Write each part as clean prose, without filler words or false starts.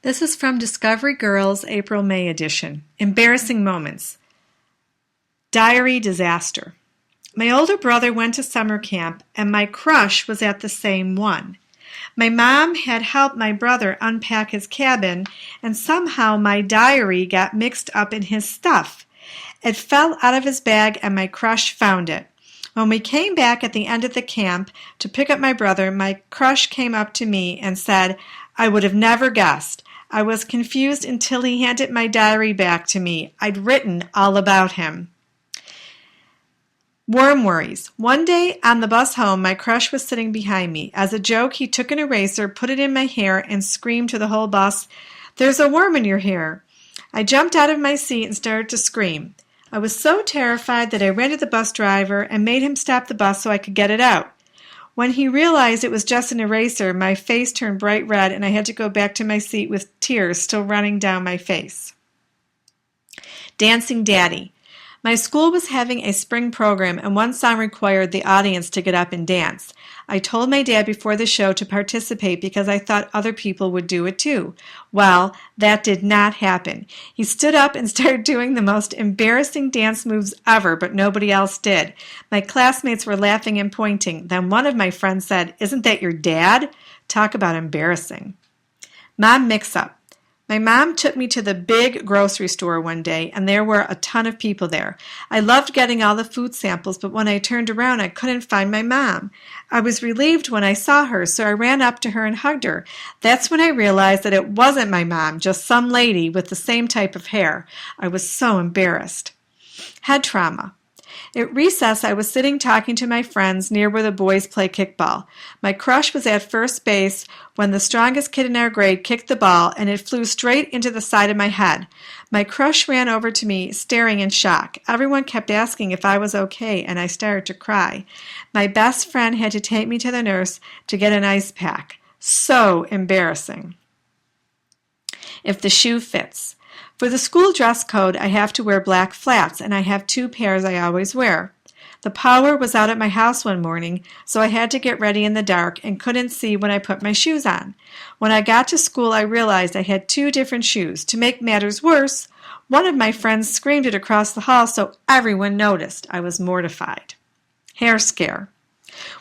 This is from Discovery Girls April-May edition. Embarrassing moments. Diary disaster. My older brother went to summer camp and my crush was at the same one. My mom had helped my brother unpack his cabin and somehow my diary got mixed up in his stuff. It fell out of his bag and my crush found it. When we came back at the end of the camp to pick up my brother, my crush came up to me and said, "I would have never guessed. I was confused until he handed my diary back to me. I'd written all about him." Worm worries. One day on the bus home, my crush was sitting behind me. As a joke, he took an eraser, put it in my hair, and screamed to the whole bus, "There's a worm in your hair." I jumped out of my seat and started to scream. I was so terrified that I ran to the bus driver and made him stop the bus so I could get it out. When he realized it was just an eraser, my face turned bright red and I had to go back to my seat with tears still running down my face. Dancing Daddy. My school was having a spring program and one song required the audience to get up and dance. I told my dad before the show to participate because I thought other people would do it too. Well, that did not happen. He stood up and started doing the most embarrassing dance moves ever, but nobody else did. My classmates were laughing and pointing. Then one of my friends said, "Isn't that your dad?" Talk about embarrassing. Mom mix-up. My mom took me to the big grocery store one day, and there were a ton of people there. I loved getting all the food samples, but when I turned around, I couldn't find my mom. I was relieved when I saw her, so I ran up to her and hugged her. That's when I realized that it wasn't my mom, just some lady with the same type of hair. I was so embarrassed. Head trauma. At recess, I was sitting talking to my friends near where the boys play kickball. My crush was at first base when the strongest kid in our grade kicked the ball and it flew straight into the side of my head. My crush ran over to me, staring in shock. Everyone kept asking if I was okay, and I started to cry. My best friend had to take me to the nurse to get an ice pack. So embarrassing. If the shoe fits. For the school dress code, I have to wear black flats, and I have 2 pairs I always wear. The power was out at my house one morning, so I had to get ready in the dark and couldn't see when I put my shoes on. When I got to school, I realized I had 2 different shoes. To make matters worse, one of my friends screamed it across the hall, so everyone noticed. I was mortified. Hair scare.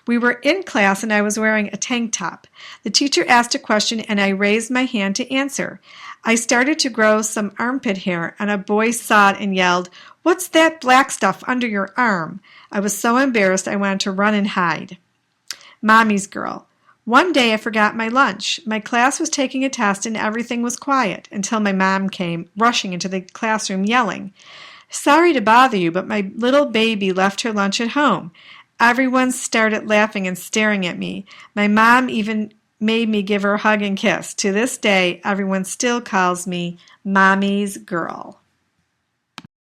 We were in class and I was wearing a tank top. The teacher asked a question and I raised my hand to answer. I started to grow some armpit hair and a boy saw it and yelled, "What's that black stuff under your arm?" I was so embarrassed I wanted to run and hide. Mommy's girl. One day I forgot my lunch. My class was taking a test and everything was quiet until my mom came rushing into the classroom yelling, "Sorry to bother you, but my little baby left her lunch at home." Everyone started laughing and staring at me. My mom even made me give her a hug and kiss. To this day, everyone still calls me Mommy's girl.